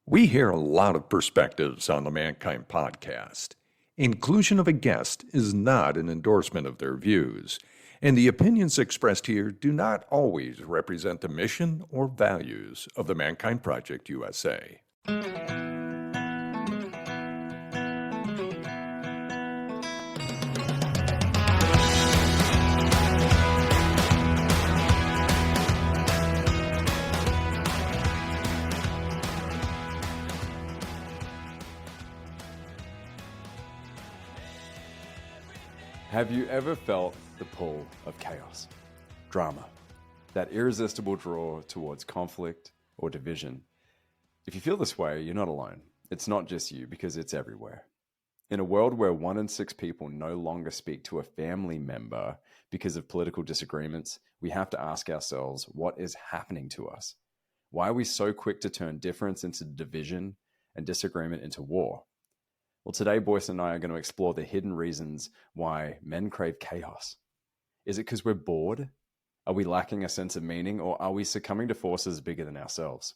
We hear a lot of perspectives on the Mankind podcast. Inclusion of a guest is not an endorsement of their views, and the opinions expressed here do not always represent the mission or values of the Mankind Project USA. Have you ever felt the pull of chaos, drama, that irresistible draw towards conflict or division? If you feel this way, you're not alone. It's not just you, because it's everywhere. In a world where 1 in 6 people no longer speak to a family member because of political disagreements, we have to ask ourselves, what is happening to us? Why are we so quick to turn difference into division and disagreement into war? Well, today, Boysen and I are going to explore the hidden reasons why men crave chaos. Is it because we're bored? Are we lacking a sense of meaning? Or are we succumbing to forces bigger than ourselves?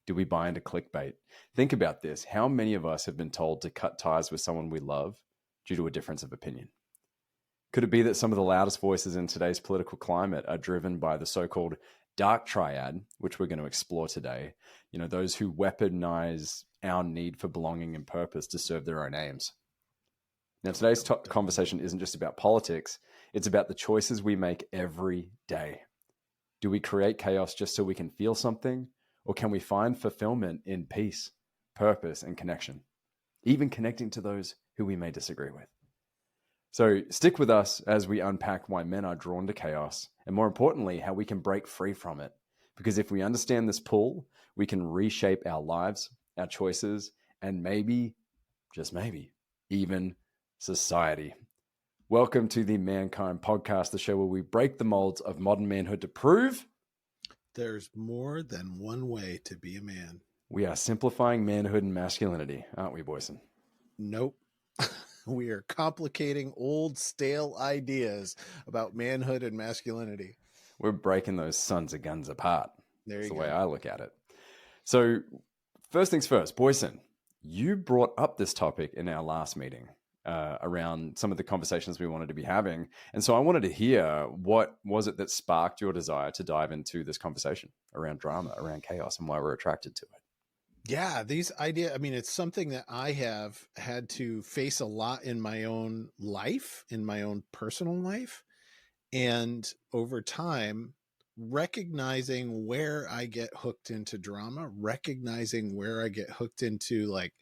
Do we buy into clickbait? Think about this. How many of us have been told to cut ties with someone we love due to a difference of opinion? Could it be that some of the loudest voices in today's political climate are driven by the so-called dark triad, which we're going to explore today? You know, those who weaponize our need for belonging and purpose to serve their own aims. Now, today's conversation isn't just about politics. It's about the choices we make every day. Do we create chaos just so we can feel something? Or can we find fulfillment in peace, purpose, and connection? Even connecting to those who we may disagree with. So stick with us as we unpack why men are drawn to chaos, and more importantly, how we can break free from it. Because if we understand this pull, we can reshape our lives, our choices, and maybe, just maybe, even society. Welcome to the Mankind Podcast, the show where we break the molds of modern manhood to prove there's more than one way to be a man. We are simplifying manhood and masculinity, aren't we, Boysen? Nope. We are complicating old, stale ideas about manhood and masculinity. We're breaking those sons of guns apart. That's the way I look at it. So, first things first, Boysen, you brought up this topic in our last meeting around some of the conversations we wanted to be having. And so I wanted to hear, what was it that sparked your desire to dive into this conversation around drama, around chaos, and why we're attracted to it? Yeah, these ideas, I mean, it's something that I have had to face a lot in my own life, in my own personal life. And over time, recognizing where I get hooked into drama, recognizing where I get hooked into like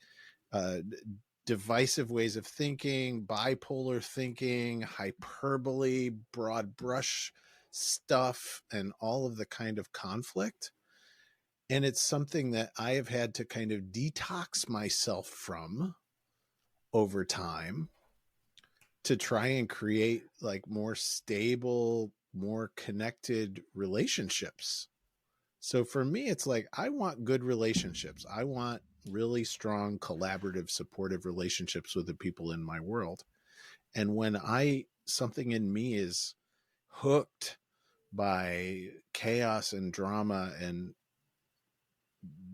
divisive ways of thinking, bipolar thinking, hyperbole, broad brush stuff, and all of the kind of conflict. And it's something that I have had to kind of detox myself from over time to try and create like more stable, more connected relationships. So for me, it's like, I want good relationships. I want really strong, collaborative, supportive relationships with the people in my world. And when something in me is hooked by chaos and drama and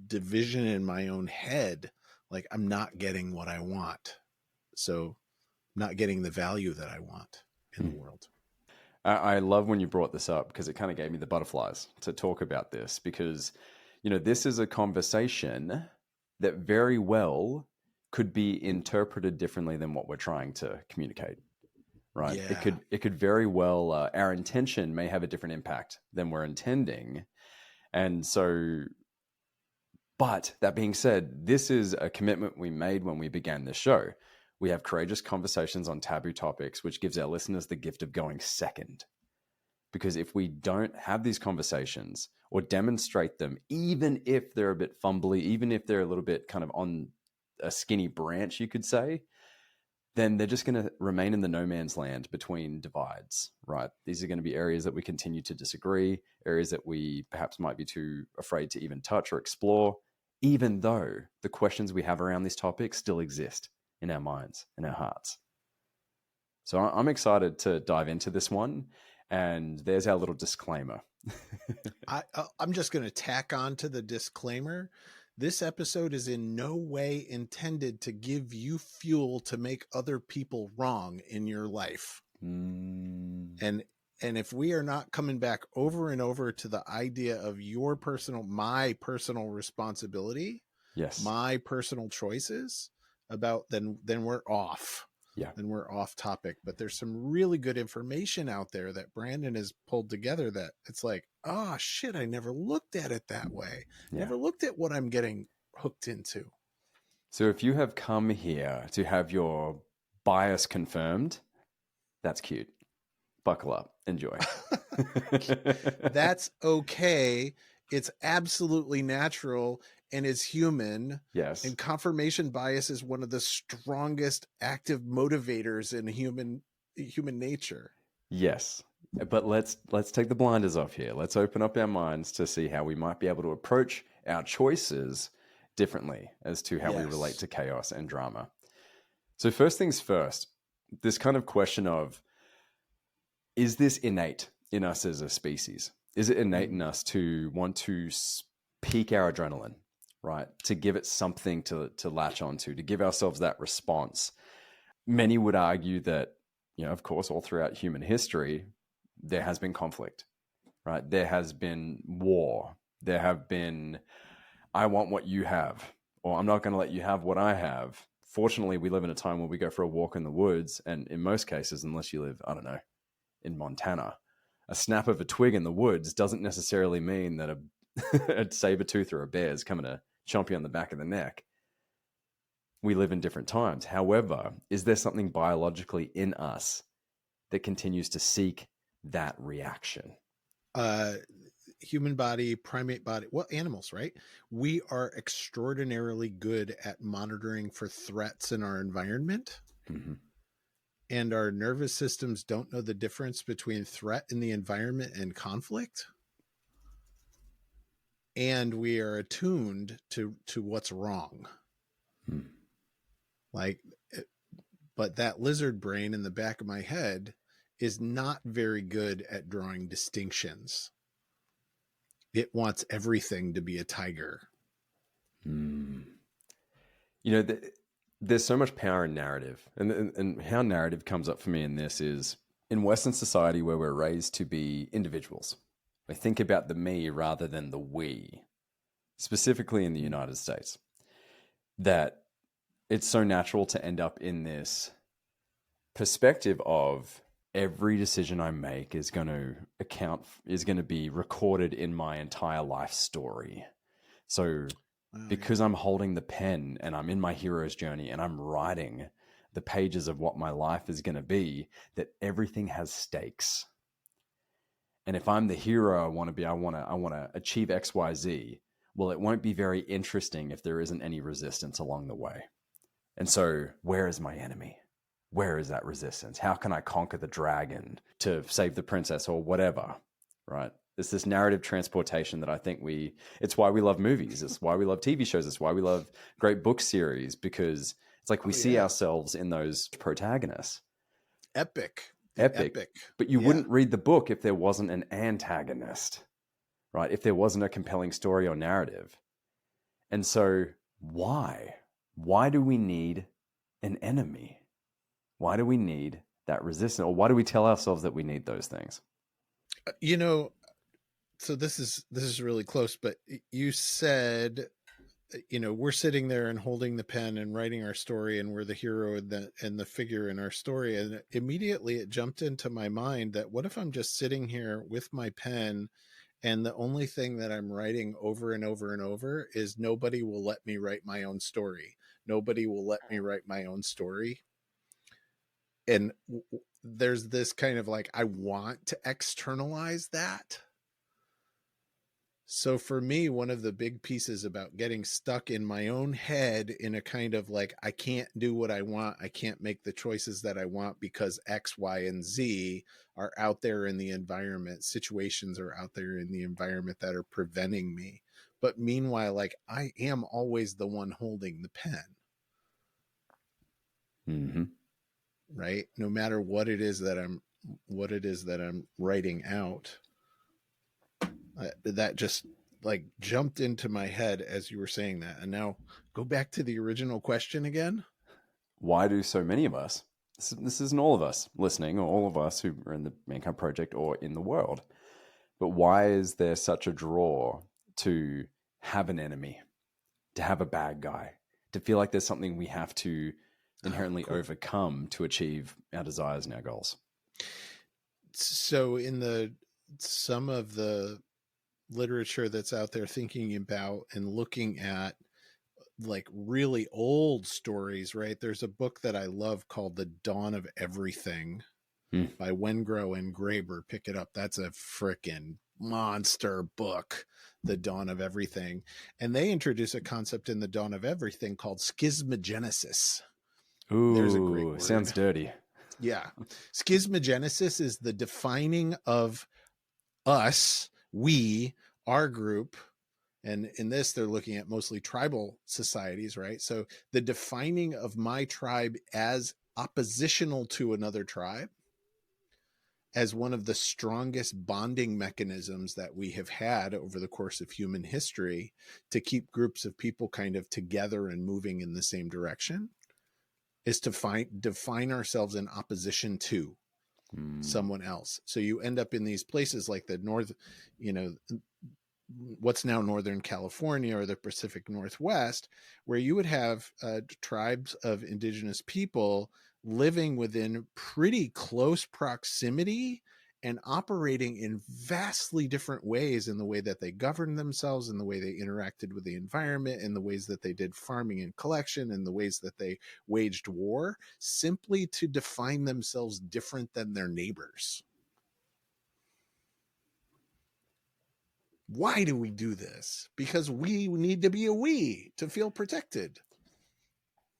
division in my own head, like I'm not getting what I want. So I'm not getting the value that I want in the world. I love when you brought this up, because it kind of gave me the butterflies to talk about this, because, you know, this is a conversation that very well could be interpreted differently than what we're trying to communicate, right? Yeah. It could very well, our intention may have a different impact than we're intending. And so, but that being said, this is a commitment we made when we began this show. We have courageous conversations on taboo topics, which gives our listeners the gift of going second. Because if we don't have these conversations or demonstrate them, even if they're a bit fumbly, even if they're a little bit kind of on a skinny branch, you could say, then they're just going to remain in the no man's land between divides, right? These are going to be areas that we continue to disagree, areas that we perhaps might be too afraid to even touch or explore, even though the questions we have around these topics still exist in our minds and our hearts. So I'm excited to dive into this one. And there's our little disclaimer. I'm just going to tack on to the disclaimer This episode is in no way intended to give you fuel to make other people wrong in your life. And if we are not coming back over and over to the idea of my personal responsibility, Yes. my personal choices then we're off. Yeah. Then we're off topic. But there's some really good information out there that Brandon has pulled together that it's like, oh shit, I never looked at it that way. Yeah. Never looked at what I'm getting hooked into. So if you have come here to have your bias confirmed, that's cute. Buckle up. Enjoy. That's okay. It's absolutely natural and it's human. Yes. And confirmation bias is one of the strongest active motivators in human nature. Yes. But let's take the blinders off here. Let's open up our minds to see how we might be able to approach our choices differently as to how we relate to chaos and drama. So first things first, this kind of question of, is this innate in us as a species? Is it innate in us to want to peak our adrenaline, right? To give it something to latch onto, to give ourselves that response? Many would argue that, of course, all throughout human history, there has been conflict, right? There has been war. There have been, I want what you have, or I'm not going to let you have what I have. Fortunately, we live in a time where we go for a walk in the woods. And in most cases, unless you live, I don't know, in Montana, a snap of a twig in the woods doesn't necessarily mean that a saber-tooth or a bear is coming to chomp you on the back of the neck. We live in different times. However, is there something biologically in us that continues to seek that reaction? Human body, primate body, animals, right? We are extraordinarily good at monitoring for threats in our environment. Mm-hmm. And our nervous systems don't know the difference between threat in the environment and conflict. And we are attuned to what's wrong. But that lizard brain in the back of my head is not very good at drawing distinctions. It wants everything to be a tiger. There's so much power in narrative. And how narrative comes up for me in this is, in Western society where we're raised to be individuals, we think about the me rather than the we, specifically in the United States, that it's so natural to end up in this perspective of every decision I make is going to be recorded in my entire life story. So because I'm holding the pen and I'm in my hero's journey and I'm writing the pages of what my life is going to be, that everything has stakes. And if I'm the hero I want to achieve X, Y, Z, well, it won't be very interesting if there isn't any resistance along the way. And so where is my enemy? Where is that resistance? How can I conquer the dragon to save the princess or whatever, right? It's this narrative transportation that I think it's why we love movies. It's why we love TV shows. It's why we love great book series, because it's like we see ourselves in those protagonists. Epic. But you wouldn't read the book if there wasn't an antagonist, right? If there wasn't a compelling story or narrative. And so why? Why do we need an enemy? Why do we need that resistance? Or why do we tell ourselves that we need those things? So this is really close, but you said, we're sitting there and holding the pen and writing our story, and we're the hero and the figure in our story. And immediately it jumped into my mind that what if I'm just sitting here with my pen, and the only thing that I'm writing over and over and over is nobody will let me write my own story. Nobody will let me write my own story. And there's this kind of like, I want to externalize that. So for me, one of the big pieces about getting stuck in my own head in a kind of like, I can't do what I want. I can't make the choices that I want because X, Y, and Z are out there in the environment. Situations are out there in the environment that are preventing me. But meanwhile, like, I am always the one holding the pen. Mm-hmm. Right? No matter what it is that I'm writing out. That just like jumped into my head as you were saying that. And now go back to the original question again. Why do so many of us, this isn't all of us listening or all of us who are in the Mankind Project or in the world, but why is there such a draw to have an enemy, to have a bad guy, to feel like there's something we have to inherently overcome to achieve our desires and our goals? So in some of the literature that's out there thinking about and looking at like really old stories, right? There's a book that I love called The Dawn of Everything by Wengrow and Graeber. Pick it up. That's a frickin' monster book, The Dawn of Everything. And they introduce a concept in The Dawn of Everything called schismogenesis. Ooh, there's a great word. Sounds dirty. Yeah. Schismogenesis is the defining of us, we, our group. And in this, they're looking at mostly tribal societies, right? So the defining of my tribe as oppositional to another tribe as one of the strongest bonding mechanisms that we have had over the course of human history to keep groups of people kind of together and moving in the same direction is to define ourselves in opposition to someone else. So you end up in these places like the North, what's now Northern California or the Pacific Northwest, where you would have tribes of indigenous people living within pretty close proximity and operating in vastly different ways in the way that they governed themselves, in the way they interacted with the environment, in the ways that they did farming and collection, in the ways that they waged war, simply to define themselves different than their neighbors. Why do we do this? Because we need to be a we to feel protected.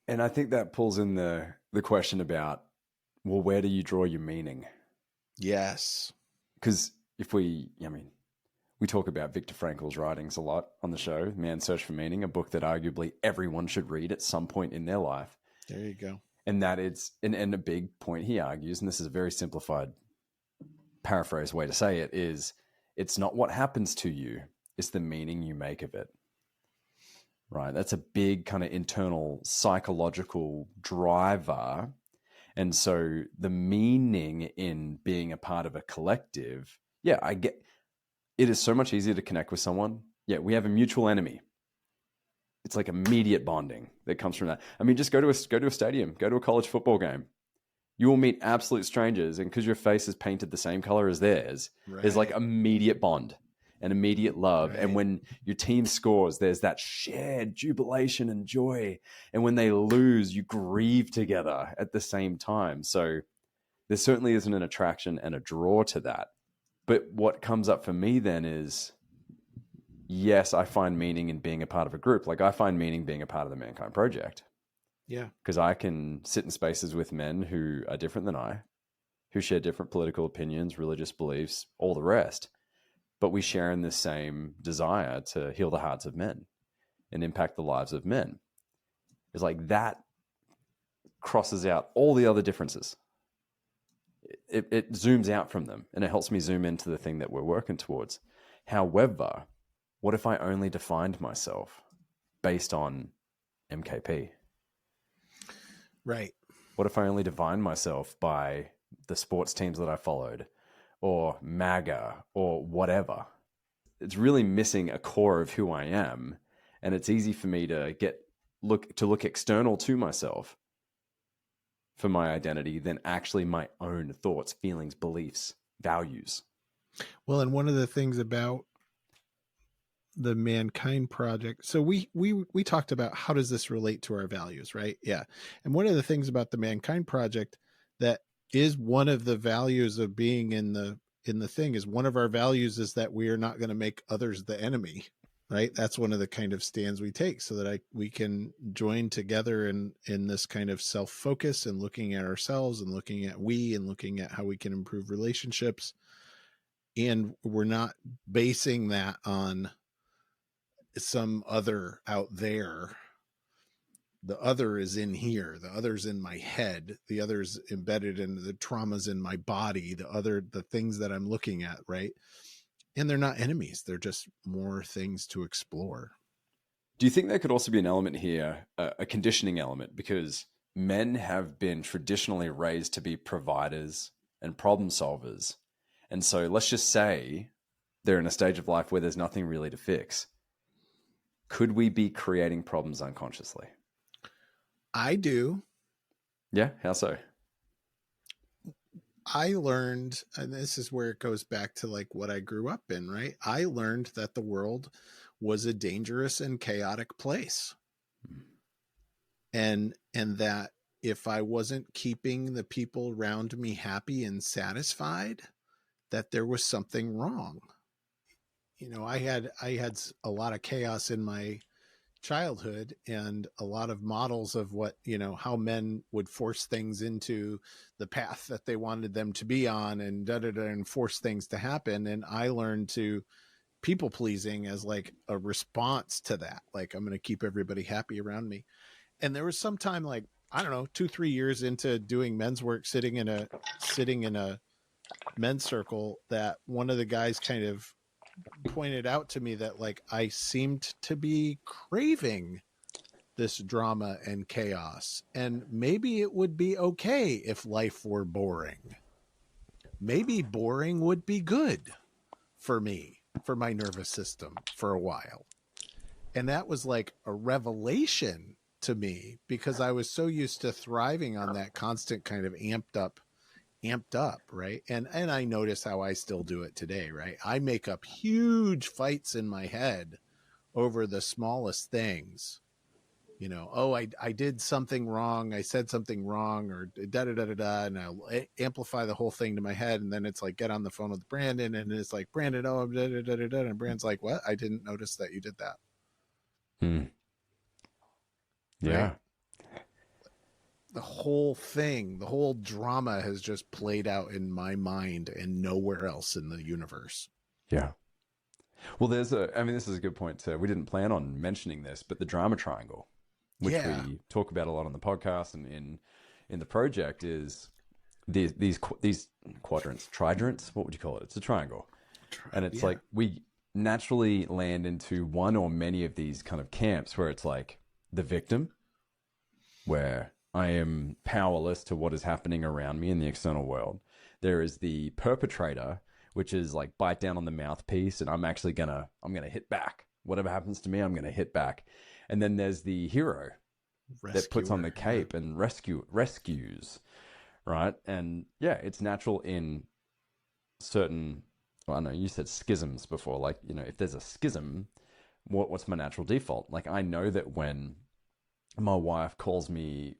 And I think that pulls in the question about, well, where do you draw your meaning? Yes. Because we talk about Viktor Frankl's writings a lot on the show, Man's Search for Meaning, a book that arguably everyone should read at some point in their life. There you go. And that it's, and a big point he argues, and this is a very simplified paraphrase way to say it, is it's not what happens to you, it's the meaning you make of it. Right? That's a big kind of internal psychological driver. And so the meaning in being a part of a collective, I get it is so much easier to connect with someone. Yeah, we have a mutual enemy. It's like immediate bonding that comes from that. I mean, just go to a stadium, go to a college football game. You will meet absolute strangers, and because your face is painted the same color as theirs, there's like immediate bond and immediate love. Right. And when your team scores, there's that shared jubilation and joy. And when they lose, you grieve together at the same time. So there certainly isn't an attraction and a draw to that. But what comes up for me then is, yes, I find meaning in being a part of a group. Like I find meaning being a part of the Mankind Project. Yeah. Because I can sit in spaces with men who are different than I, who share different political opinions, religious beliefs, all the rest. But we share in the same desire to heal the hearts of men and impact the lives of men. It's like that crosses out all the other differences. It zooms out from them, and it helps me zoom into the thing that we're working towards. However, what if I only defined myself based on MKP? Right. What if I only defined myself by the sports teams that I followed, or MAGA, or whatever? It's really missing a core of who I am, and it's easy for me to look external to myself for my identity than actually my own thoughts, feelings, beliefs, values. Well, and one of the things about the Mankind Project, so we talked about how does this relate to our values, right? Yeah. And one of the things about the Mankind Project that is one of the values of being in the thing is one of our values is that we are not going to make others the enemy, right? That's one of the kind of stands we take so that we can join together in this kind of self-focus and looking at ourselves and looking at and looking at how we can improve relationships. And we're not basing that on some other out there. The other is in here. The other's in my head. The other's embedded in the traumas in my body. The things that I'm looking at, right? And they're not enemies. They're just more things to explore. Do you think there could also be an element here, a conditioning element, because men have been traditionally raised to be providers and problem solvers? And so let's just say they're in a stage of life where there's nothing really to fix. Could we be creating problems unconsciously? I do. Yeah, how so? I learned, and this is where it goes back to like what I grew up in, right? I learned that the world was a dangerous and chaotic place. And that if I wasn't keeping the people around me happy and satisfied, that there was something wrong. You know, I had a lot of chaos in my childhood and a lot of models of what, you know, how men would force things into the path that they wanted them to be on and and force things to happen. And I learned to people pleasing as like a response to that. Like, I'm going to keep everybody happy around me. And there was some time, like, I don't know, 2-3 years into doing men's work, sitting in a men's circle, that one of the guys kind of pointed out to me that like I seemed to be craving this drama and chaos, and maybe it would be okay if life were boring. Maybe boring would be good for me, for my nervous system for a while. And that was like a revelation to me, because I was so used to thriving on that constant kind of amped up, right? And I notice how I still do it today, right? I make up huge fights in my head over the smallest things. You know, oh, I did something wrong, I said something wrong, or da da da da da, and I'll amplify the whole thing to my head, and then it's like, get on the phone with Brandon, and it's like, Brandon, oh, da da da da da, and Brandon's like, what? I didn't notice that you did that. Yeah. Right? The whole thing, the whole drama has just played out in my mind and nowhere else in the universe. Yeah. Well, this is a good point too. We didn't plan on mentioning this, but the drama triangle, which we talk about a lot on the podcast and in the project, is these quadrants, tridents. What would you call it? It's a triangle. And it's like we naturally land into one or many of these kind of camps where it's like the victim, where I am powerless to what is happening around me in the external world. There is the perpetrator, which is like bite down on the mouthpiece, and I'm gonna hit back. Whatever happens to me, I'm gonna hit back. And then there's the hero that puts on the cape and rescues, right? And yeah, it's natural in certain, well, I know you said schisms before. Like, you know, if there's a schism, what's my natural default? Like, I know that when my wife calls me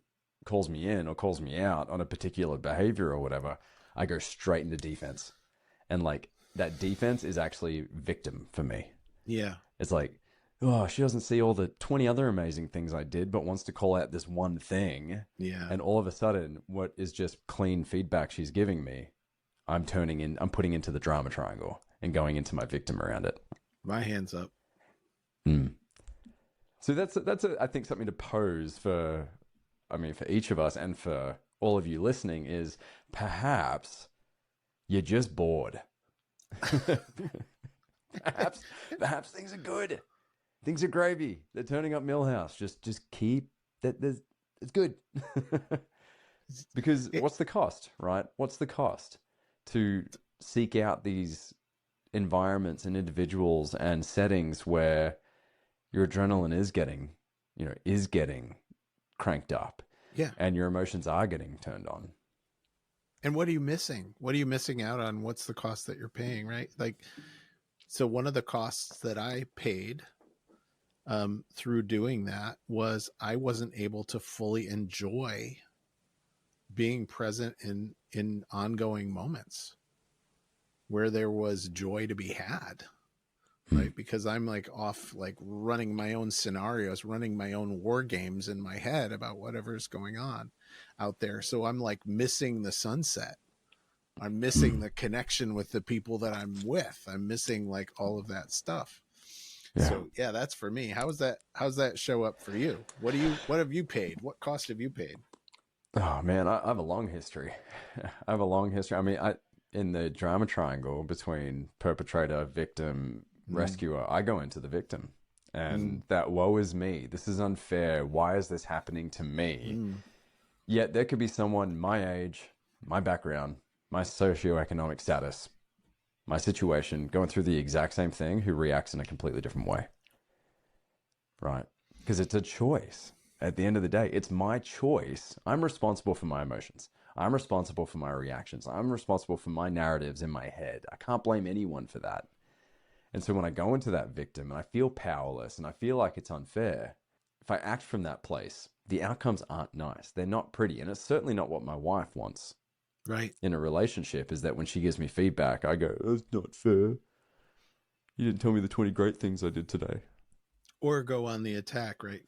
in or calls me out on a particular behavior or whatever, I go straight into defense. And like that defense is actually victim for me. Yeah. It's like, oh, she doesn't see all the 20 other amazing things I did, but wants to call out this one thing. Yeah. And all of a sudden, what is just clean feedback she's giving me, I'm putting into the drama triangle and going into my victim around it. My hands up. So that's I think something to pose for each of us and for all of you listening, is perhaps you're just bored. perhaps things are good. Things are gravy. They're turning up Millhouse. Just keep that. It's good. Because what's the cost, right? What's the cost to seek out these environments and individuals and settings where your adrenaline is getting cranked up, and your emotions are getting turned on? And what are you missing? What are you missing out on? What's the cost that you're paying, right? Like, so one of the costs that I paid through doing that was I wasn't able to fully enjoy being present in ongoing moments where there was joy to be had. Right? Because I'm like off, like running my own scenarios, running my own war games in my head about whatever's going on out there. So I'm like missing the sunset. I'm missing the connection with the people that I'm with. I'm missing like all of that stuff. Yeah. So yeah, that's for me. How's that show up for you? What have you paid? What cost have you paid? Oh man, I have a long history. I mean, in the drama triangle between perpetrator, victim, rescuer, I go into the victim. And that woe is me. This is unfair. Why is this happening to me? Yet there could be someone my age, my background, my socioeconomic status, my situation, going through the exact same thing who reacts in a completely different way. Right? Because it's a choice. At the end of the day, it's my choice. I'm responsible for my emotions. I'm responsible for my reactions. I'm responsible for my narratives in my head. I can't blame anyone for that. And so when I go into that victim and I feel powerless and I feel like it's unfair, if I act from that place, the outcomes aren't nice. They're not pretty. And it's certainly not what my wife wants. Right. In a relationship, is that when she gives me feedback, I go, "That's not fair. You didn't tell me the 20 great things I did today." Or go on the attack, right?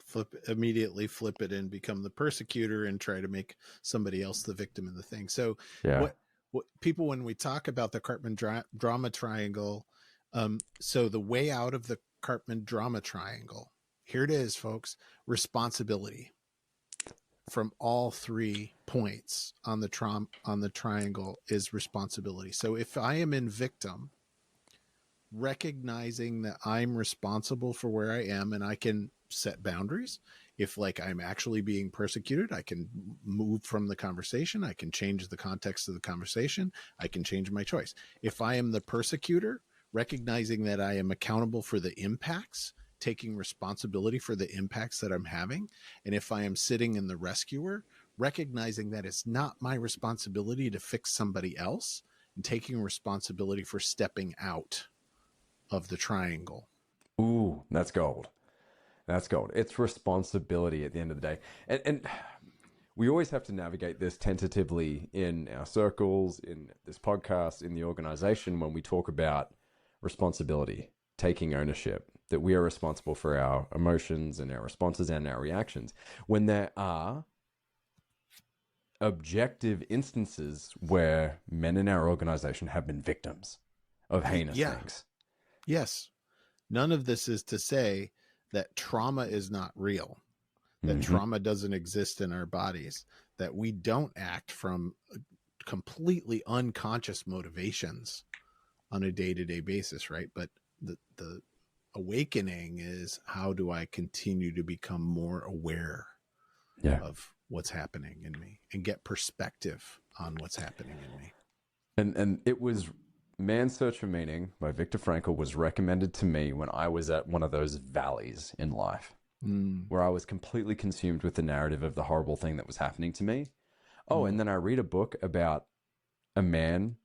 Immediately flip it and become the persecutor and try to make somebody else the victim in the thing. So Yeah. what people, when we talk about the Karpman drama triangle, so the way out of the Karpman drama triangle, here it is, folks: responsibility from all 3 points on the triangle is responsibility. So if I am in victim, recognizing that I'm responsible for where I am and I can set boundaries. If like I'm actually being persecuted, I can move from the conversation. I can change the context of the conversation. I can change my choice. If I am the persecutor, recognizing that I am accountable for the impacts, taking responsibility for the impacts that I'm having. And if I am sitting in the rescuer, recognizing that it's not my responsibility to fix somebody else and taking responsibility for stepping out of the triangle. Ooh, that's gold. That's gold. It's responsibility at the end of the day. And we always have to navigate this tentatively in our circles, in this podcast, in the organization, when we talk about responsibility, taking ownership, that we are responsible for our emotions and our responses and our reactions. When there are objective instances where men in our organization have been victims of heinous things. Yes. None of this is to say that trauma is not real, that trauma doesn't exist in our bodies, that we don't act from completely unconscious motivations on a day-to-day basis, right? But the awakening is, how do I continue to become more aware of what's happening in me and get perspective on what's happening in me? And it was Man's Search for Meaning by Viktor Frankl was recommended to me when I was at one of those valleys in life where I was completely consumed with the narrative of the horrible thing that was happening to me. Oh, and then I read a book about a man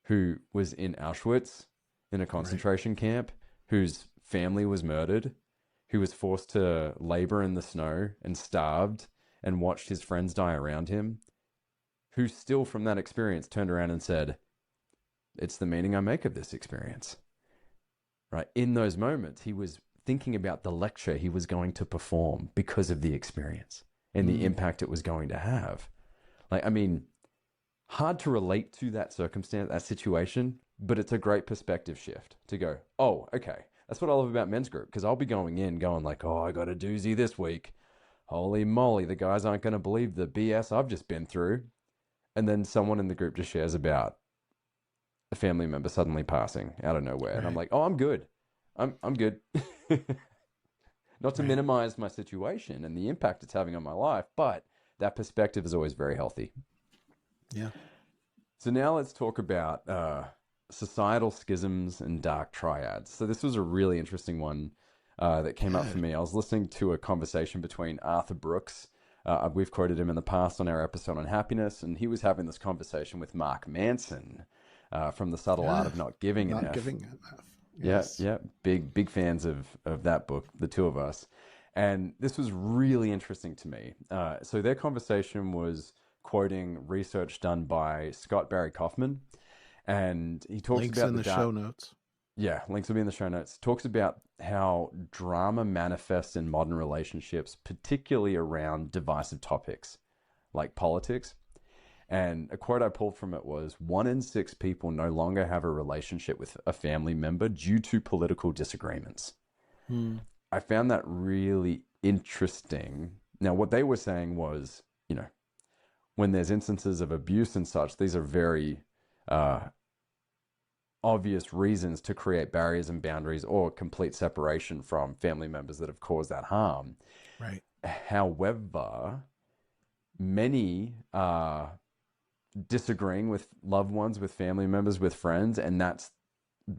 who was in Auschwitz in a concentration camp, whose family was murdered, who was forced to labor in the snow and starved and watched his friends die around him, who still from that experience turned around and said, "It's the meaning I make of this experience." Right? In those moments, he was thinking about the lecture he was going to perform because of the experience and the impact it was going to have. Like, I mean, hard to relate to that circumstance, that situation, but it's a great perspective shift to go, oh, okay. That's what I love about men's group, because I'll be going like, oh, I got a doozy this week. Holy moly, the guys aren't going to believe the BS I've just been through. And then someone in the group just shares about a family member suddenly passing out of nowhere. And I'm like, oh, I'm good. I'm good. Not to minimize my situation and the impact it's having on my life, but that perspective is always very healthy. Yeah. So now let's talk about societal schisms and dark triads. So this was a really interesting one that came up for me. I was listening to a conversation between Arthur Brooks. We've quoted him in the past on our episode on happiness, and he was having this conversation with Mark Manson from The Subtle Art of Not Giving Enough. Yes. Yeah. Big fans of that book, the two of us. And this was really interesting to me. So their conversation was quoting research done by Scott Barry Kaufman. And he talks links about in the show notes. Yeah, links will be in the show notes. Talks about how drama manifests in modern relationships, particularly around divisive topics like politics. And a quote I pulled from it was, 1 in 6 people no longer have a relationship with a family member due to political disagreements. I found that really interesting. Now, what they were saying was, when there's instances of abuse and such, these are very obvious reasons to create barriers and boundaries or complete separation from family members that have caused that harm. Right. However, many are disagreeing with loved ones, with family members, with friends, and that's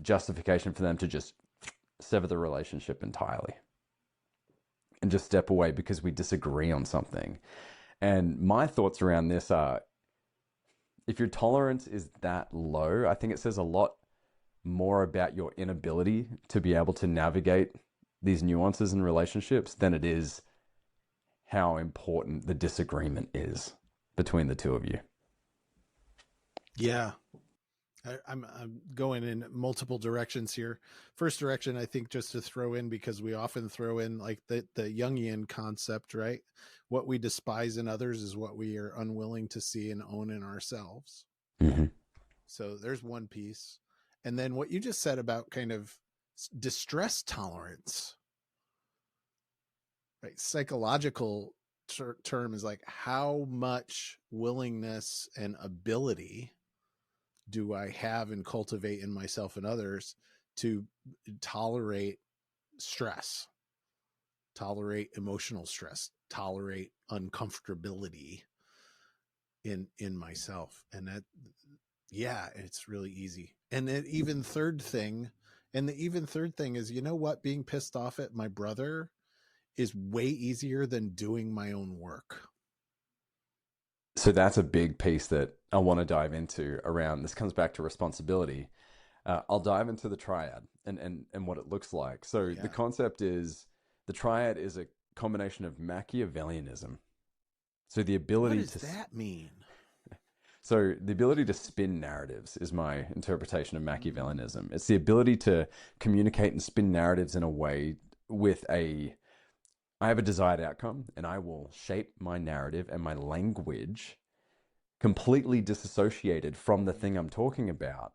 justification for them to just sever the relationship entirely and just step away because we disagree on something. And my thoughts around this are, if your tolerance is that low, I think it says a lot more about your inability to be able to navigate these nuances in relationships than it is how important the disagreement is between the two of you. Yeah. I'm going in multiple directions here. First direction, I think, just to throw in, because we often throw in like the Jungian concept, right? What we despise in others is what we are unwilling to see and own in ourselves. Mm-hmm. So there's one piece. And then what you just said about kind of distress tolerance, right? Psychological term is like, how much willingness and ability do I have and cultivate in myself and others to tolerate stress, tolerate emotional stress, tolerate uncomfortability in myself. And that, yeah, it's really easy. And the even third thing is, you know what? Being pissed off at my brother is way easier than doing my own work. So that's a big piece that I want to dive into around. This comes back to responsibility. I'll dive into the triad and what it looks like. So the concept is, the triad is a combination of Machiavellianism. So the ability what does that mean? So the ability to spin narratives is my interpretation of Machiavellianism. It's the ability to communicate and spin narratives in a way with I have a desired outcome, and I will shape my narrative and my language completely disassociated from the thing I'm talking about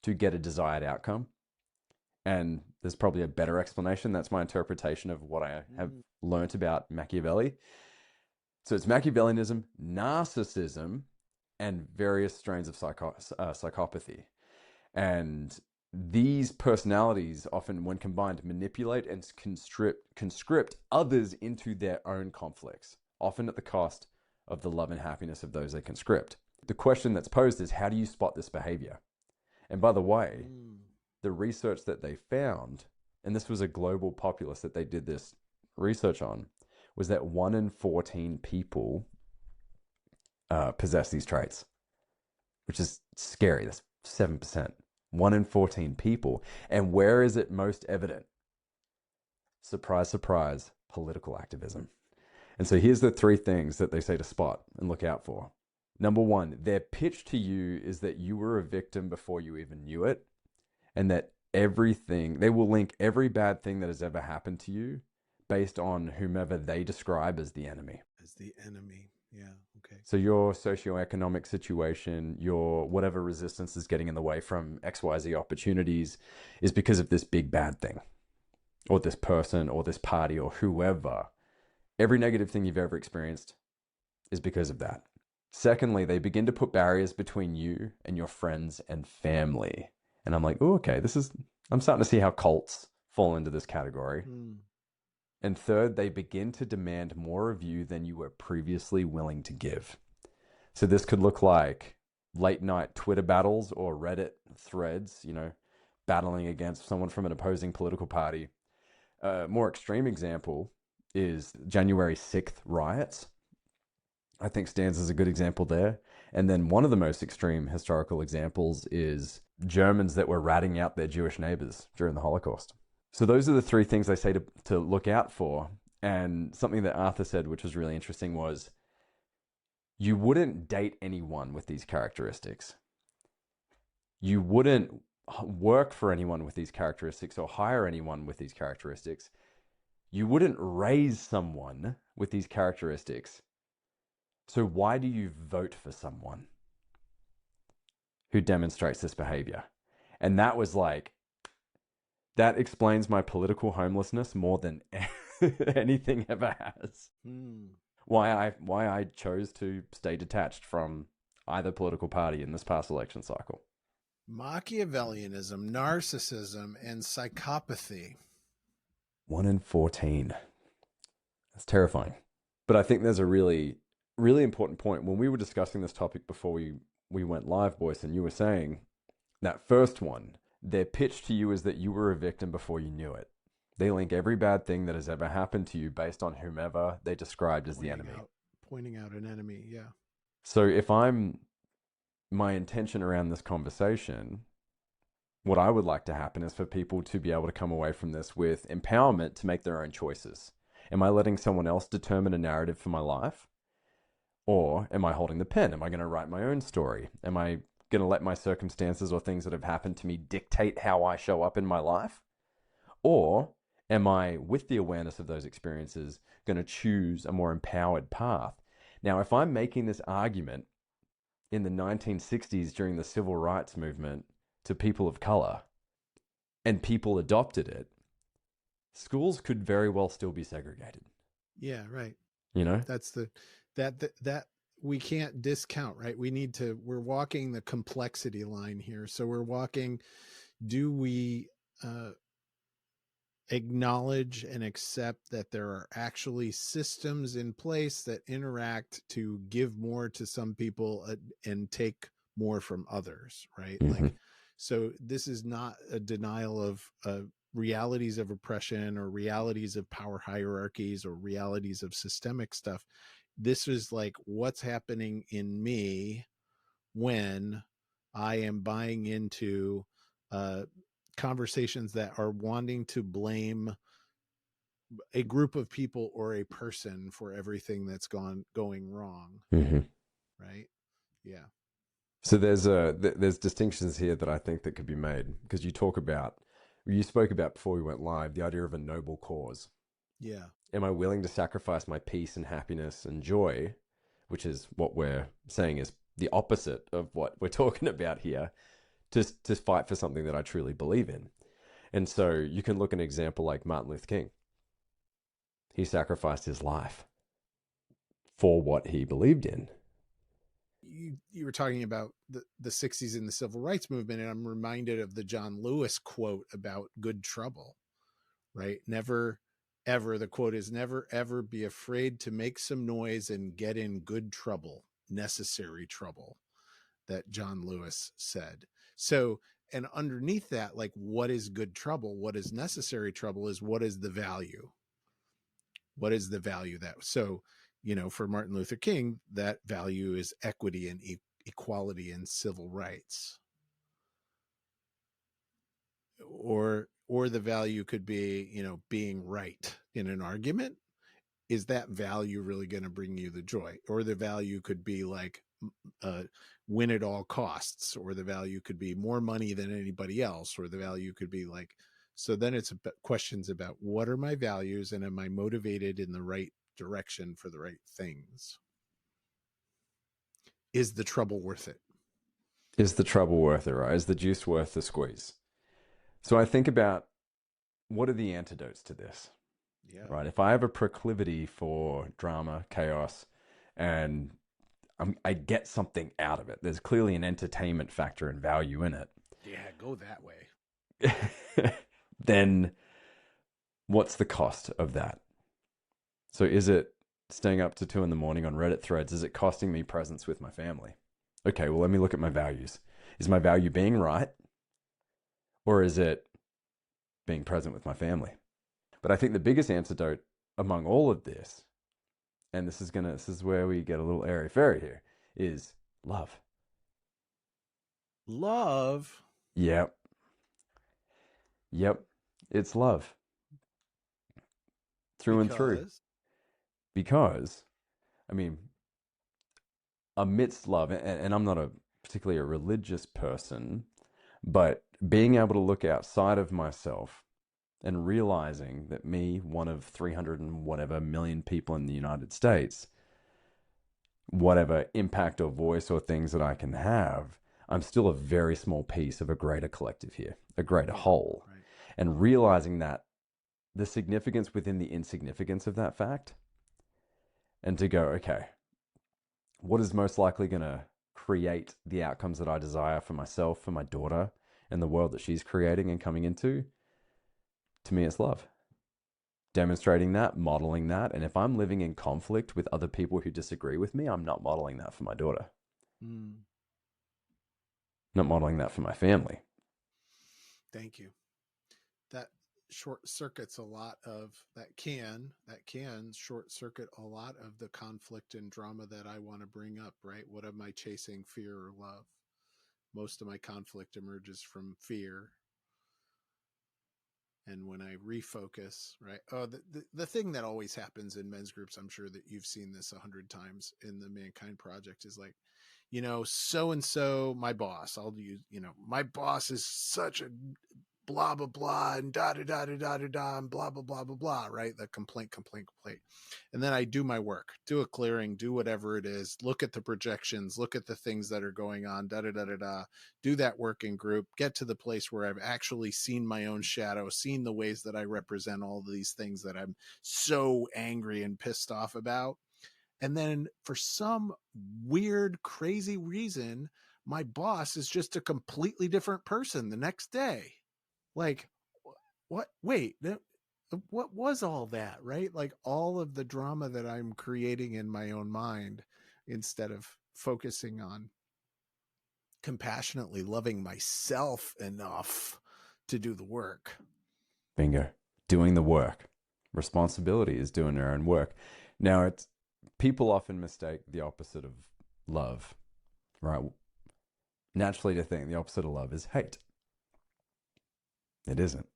to get a desired outcome. And there's probably a better explanation. That's my interpretation of what I have learnt about Machiavelli. So it's Machiavellianism, narcissism, and various strains of psychopathy. And these personalities often, when combined, manipulate and conscript others into their own conflicts, often at the cost of the love and happiness of those they conscript. The question that's posed is, how do you spot this behavior? And by the way, the research that they found, and this was a global populace that they did this research on, was that 1 in 14 people possess these traits, which is scary. That's 7%. 1 in 14 people. And where is it most evident? Surprise, surprise, political activism. And so here's the 3 things that they say to spot and look out for. Number 1, their pitch to you is that you were a victim before you even knew it, and that they will link every bad thing that has ever happened to you based on whomever they describe as the enemy. As the enemy. Yeah. Okay. So your socioeconomic situation, your whatever resistance is getting in the way from XYZ opportunities is because of this big bad thing, or this person, or this party, or whoever. Every negative thing you've ever experienced is because of that. Secondly, they begin to put barriers between you and your friends and family. And I'm like, oh, okay, I'm starting to see how cults fall into this category. And third, they begin to demand more of you than you were previously willing to give. So this could look like late night Twitter battles or Reddit threads, battling against someone from an opposing political party. A more extreme example is January 6th riots. I think stands as a good example there. And then one of the most extreme historical examples is Germans that were ratting out their Jewish neighbors during the Holocaust. So those are the 3 things they say to look out for. And something that Arthur said, which was really interesting, was you wouldn't date anyone with these characteristics. You wouldn't work for anyone with these characteristics or hire anyone with these characteristics. You wouldn't raise someone with these characteristics. So why do you vote for someone who demonstrates this behavior? And that was like, that explains my political homelessness more than anything ever has. Why I chose to stay detached from either political party in this past election cycle. Machiavellianism, narcissism, and psychopathy. 1 in 14. That's terrifying. But I think there's a really, really important point. When we were discussing this topic before we went live, Boysen, you were saying that first one, their pitch to you is that you were a victim before you knew it. They link every bad thing that has ever happened to you based on whomever they described as the enemy. Pointing out an enemy, yeah. So if my intention around this conversation, what I would like to happen is for people to be able to come away from this with empowerment to make their own choices. Am I letting someone else determine a narrative for my life? Or am I holding the pen? Am I going to write my own story? Am I going to let my circumstances or things that have happened to me dictate how I show up in my life? Or am I, with the awareness of those experiences, going to choose a more empowered path? Now, if I'm making this argument in the 1960s during the civil rights movement to people of color and people adopted it, schools could very well still be segregated. Yeah, right. You know? That's that we can't discount, right? We're walking the complexity line here. So we're walking, do we acknowledge and accept that there are actually systems in place that interact to give more to some people and take more from others, right? Mm-hmm. Like, so this is not a denial of realities of oppression or realities of power hierarchies or realities of systemic stuff. This is like what's happening in me when I am buying into conversations that are wanting to blame a group of people or a person for everything that's going wrong. Mm-hmm. Right? Yeah. So there's distinctions here that I think that could be made, because you spoke about before we went live, the idea of a noble cause. Yeah. Am I willing to sacrifice my peace and happiness and joy, which is what we're saying is the opposite of what we're talking about here, to fight for something that I truly believe in? And so you can look at an example like Martin Luther King. He sacrificed his life for what he believed in. You were talking about the 60s and the civil rights movement, and I'm reminded of the John Lewis quote about good trouble, right? Never, ever, the quote is, never, ever be afraid to make some noise and get in good trouble, necessary trouble, that John Lewis said. So, and underneath that, like, what is good trouble? What is necessary trouble is what is the value? What is the value that, so, you know, for Martin Luther King, that value is equity and equality and civil rights. Or the value could be, you know, being right in an argument. Is that value really going to bring you the joy? Or the value could be like win at all costs, or the value could be more money than anybody else, or the value could be like, so then it's questions about what are my values and am I motivated in the right direction for the right things? Is the trouble worth it? Is the trouble worth it, right? Is the juice worth the squeeze? So I think about, what are the antidotes to this? Yeah. Right. If I have a proclivity for drama, chaos, and I get something out of it, there's clearly an entertainment factor and value in it. Yeah, go that way. Then what's the cost of that? So is it staying up to 2 a.m. on Reddit threads? Is it costing me presence with my family? Okay, well, let me look at my values. Is my value being right? Or is it being present with my family? But I think the biggest antidote among all of this, and this is where we get a little airy-fairy here, is love. Love? Yep. It's love. Through and through. Because, I mean, amidst love, and I'm not particularly a religious person, but being able to look outside of myself and realizing that me, one of 300 and whatever million people in the United States, whatever impact or voice or things that I can have, I'm still a very small piece of a greater collective here, a greater whole. Right. And realizing that the significance within the insignificance of that fact, and to go, okay, what is most likely going to create the outcomes that I desire for myself, for my daughter, and the world that she's creating and coming into, to me, it's love. Demonstrating that, modeling that. And if I'm living in conflict with other people who disagree with me, I'm not modeling that for my daughter. Not modeling that for my family. Thank you. That short circuits a lot of that can short circuit a lot of the conflict and drama that I want to bring up, right? What am I chasing, fear or love? Most of my conflict emerges from fear. And when I refocus, right? Oh, the thing that always happens in men's groups, I'm sure that you've seen this 100 times in the Mankind Project, is like, so-and-so, my boss, I'll use, my boss is such a blah, blah, blah, and da, da, da, da, da, da, da, and blah, blah, blah, blah, blah, right? The complaint. And then I do my work, do a clearing, do whatever it is, look at the projections, look at the things that are going on, da, da, da, da, da, do that working group, get to the place where I've actually seen my own shadow, seen the ways that I represent all of these things that I'm so angry and pissed off about. And then for some weird, crazy reason, my boss is just a completely different person the next day. Like, what? Wait, what was all that, right? Like all of the drama that I'm creating in my own mind instead of focusing on compassionately loving myself enough to do the work. Bingo. Doing the work. Responsibility is doing your own work. Now, people often mistake the opposite of love, right? Naturally, to think the opposite of love is hate. It isn't.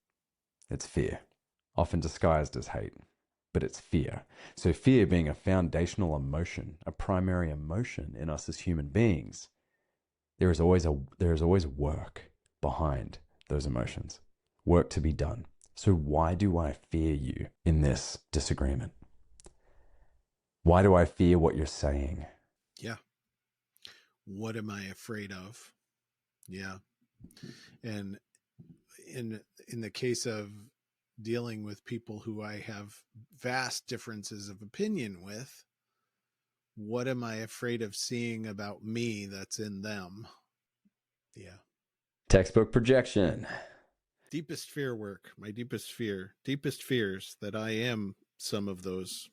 It's fear, often disguised as hate, but it's fear. So fear being a foundational emotion, a primary emotion in us as human beings, there is always work behind those emotions, work to be done. So why do I fear you in this disagreement? Why do I fear what you're saying? Yeah. What am I afraid of? Yeah. And in the case of dealing with people who I have vast differences of opinion with, what am I afraid of seeing about me that's in them? Yeah. Textbook projection. Deepest fear work. My deepest fears that I am some of those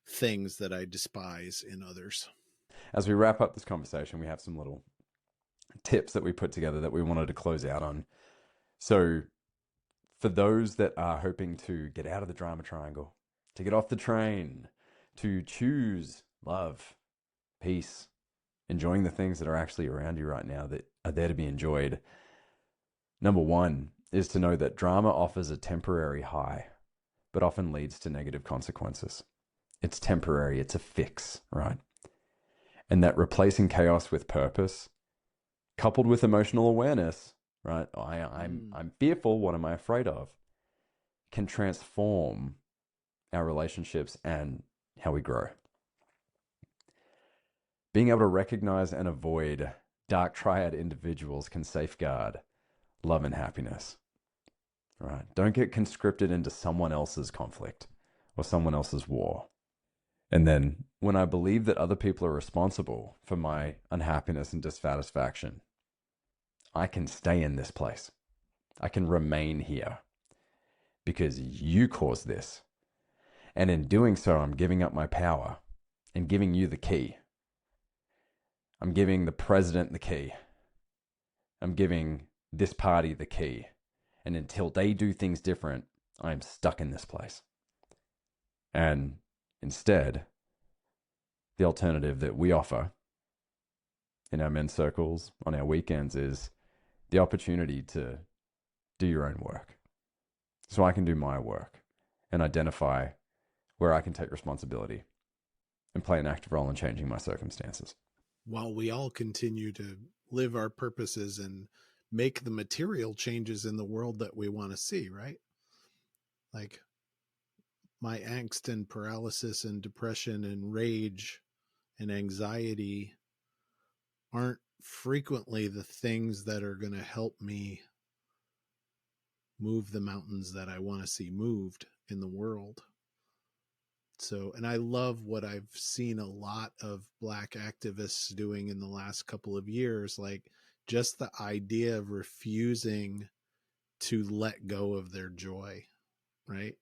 things that I despise in others. As we wrap up this conversation, we have some little tips that we put together that we wanted to close out on. So for those that are hoping to get out of the drama triangle, to get off the train, to choose love, peace, enjoying the things that are actually around you right now that are there to be enjoyed. Number one is to know that drama offers a temporary high, but often leads to negative consequences. It's temporary, it's a fix, right? And that replacing chaos with purpose, coupled with emotional awareness, right? I'm fearful, what am I afraid of? Can transform our relationships and how we grow. Being able to recognize and avoid dark triad individuals can safeguard love and happiness, right? Don't get conscripted into someone else's conflict or someone else's war. And then when I believe that other people are responsible for my unhappiness and dissatisfaction, I can stay in this place. I can remain here because you caused this. And in doing so, I'm giving up my power and giving you the key. I'm giving the president the key. I'm giving this party the key. And until they do things different, I'm stuck in this place. And instead, the alternative that we offer in our men's circles on our weekends is the opportunity to do your own work. So I can do my work and identify where I can take responsibility and play an active role in changing my circumstances. While we all continue to live our purposes and make the material changes in the world that we want to see, right? Like my angst and paralysis and depression and rage and anxiety aren't frequently the things that are going to help me move the mountains that I want to see moved in the world. So, and I love what I've seen a lot of Black activists doing in the last couple of years, like just the idea of refusing to let go of their joy, right?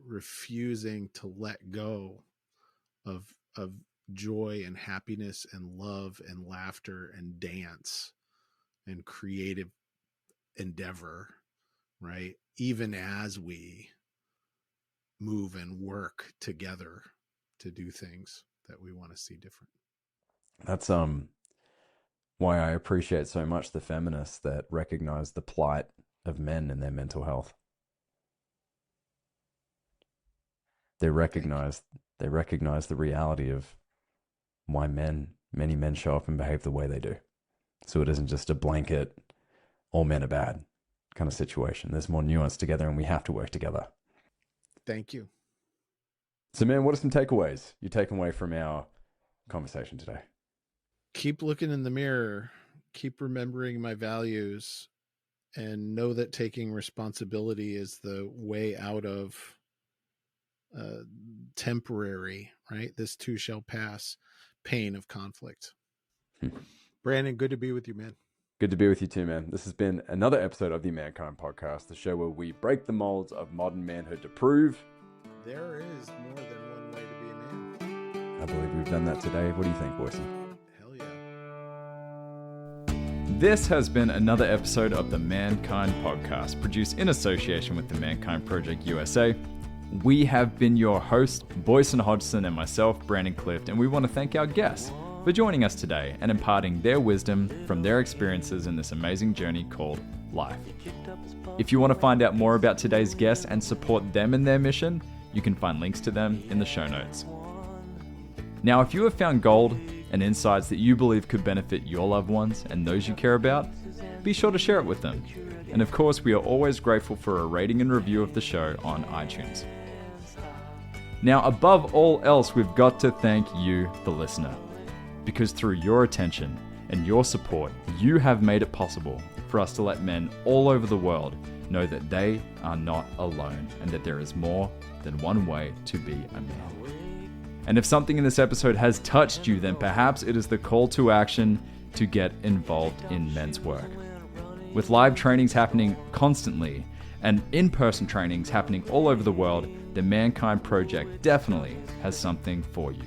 Refusing to let go of joy and happiness and love and laughter and dance and creative endeavor, right? Even as we move and work together to do things that we want to see different. That's why I appreciate so much the feminists that recognize the plight of men and their mental health. They recognize the reality of why many men show up and behave the way they do. So it isn't just a blanket, all men are bad kind of situation. There's more nuance together, and we have to work together. Thank you. So, man, what are some takeaways you're taking away from our conversation today? Keep looking in the mirror, keep remembering my values, and know that taking responsibility is the way out of temporary, right? This too shall pass pain of conflict. Brandon, good to be with you, man. Good to be with you too, man. This has been another episode of the Mankind Podcast, the show where we break the molds of modern manhood to prove there is more than one way to be a man. I believe we've done that today. What do you think, Boysen? Hell yeah. This has been another episode of the Mankind Podcast, produced in association with the Mankind Project USA. We have been your host, Boysen Hodgson, and myself, Brandon Clift, and we want to thank our guests for joining us today and imparting their wisdom from their experiences in this amazing journey called life. If you want to find out more about today's guests and support them in their mission, you can find links to them in the show notes. Now, if you have found gold and insights that you believe could benefit your loved ones and those you care about, be sure to share it with them. And of course, we are always grateful for a rating and review of the show on iTunes. Now, above all else, we've got to thank you, the listener, because through your attention and your support, you have made it possible for us to let men all over the world know that they are not alone and that there is more than one way to be a man. And if something in this episode has touched you, then perhaps it is the call to action to get involved in men's work. With live trainings happening constantly and in-person trainings happening all over the world, the Mankind Project definitely has something for you.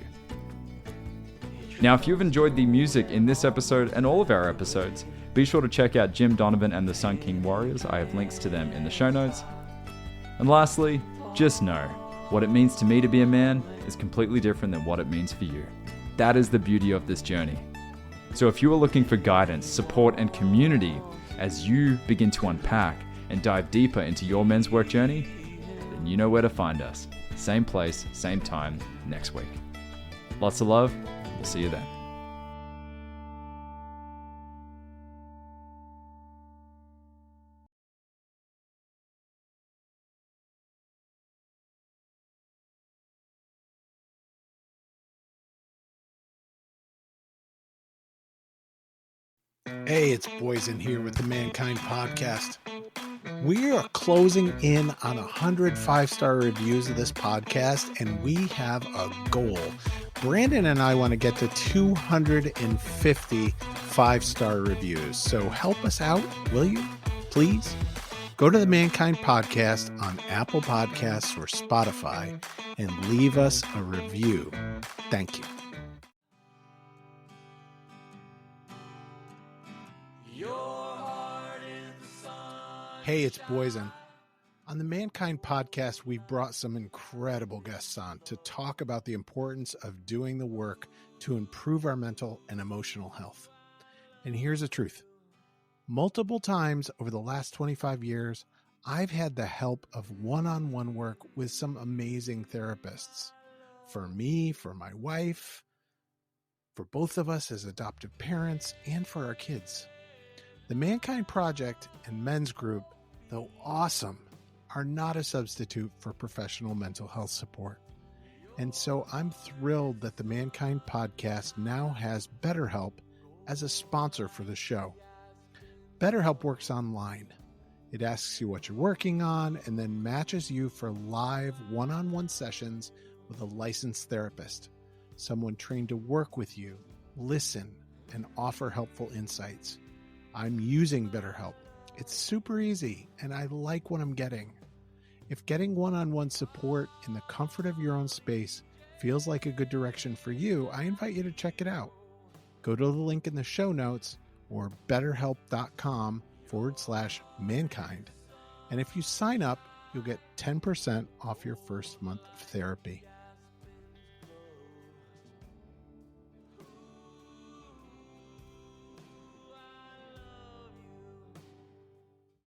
Now, if you've enjoyed the music in this episode and all of our episodes, be sure to check out Jim Donovan and the Sun King Warriors. I have links to them in the show notes. And lastly, just know, what it means to me to be a man is completely different than what it means for you. That is the beauty of this journey. So if you are looking for guidance, support, and community as you begin to unpack and dive deeper into your men's work journey, then you know where to find us. Same place, same time, next week. Lots of love. We'll see you then. Hey, it's Boysen here with the Mankind Podcast. We are closing in on 100 5-star reviews of this podcast, and we have a goal. Brandon and I want to get to 250 5-star reviews. So help us out, will you? Please go to the Mankind Podcast on Apple Podcasts or Spotify and leave us a review. Thank you. Hey, it's Boysen. On the Mankind Podcast, we've brought some incredible guests on to talk about the importance of doing the work to improve our mental and emotional health. And here's the truth. Multiple times over the last 25 years, I've had the help of one-on-one work with some amazing therapists. For me, for my wife, for both of us as adoptive parents, and for our kids. The Mankind Project and Men's Group, though awesome, are not a substitute for professional mental health support. And so I'm thrilled that the Mankind Podcast now has BetterHelp as a sponsor for the show. BetterHelp works online. It asks you what you're working on and then matches you for live one-on-one sessions with a licensed therapist, someone trained to work with you, listen, and offer helpful insights. I'm using BetterHelp. It's super easy, and I like what I'm getting. If getting one-on-one support in the comfort of your own space feels like a good direction for you, I invite you to check it out. Go to the link in the show notes or betterhelp.com/mankind. And if you sign up, you'll get 10% off your first month of therapy.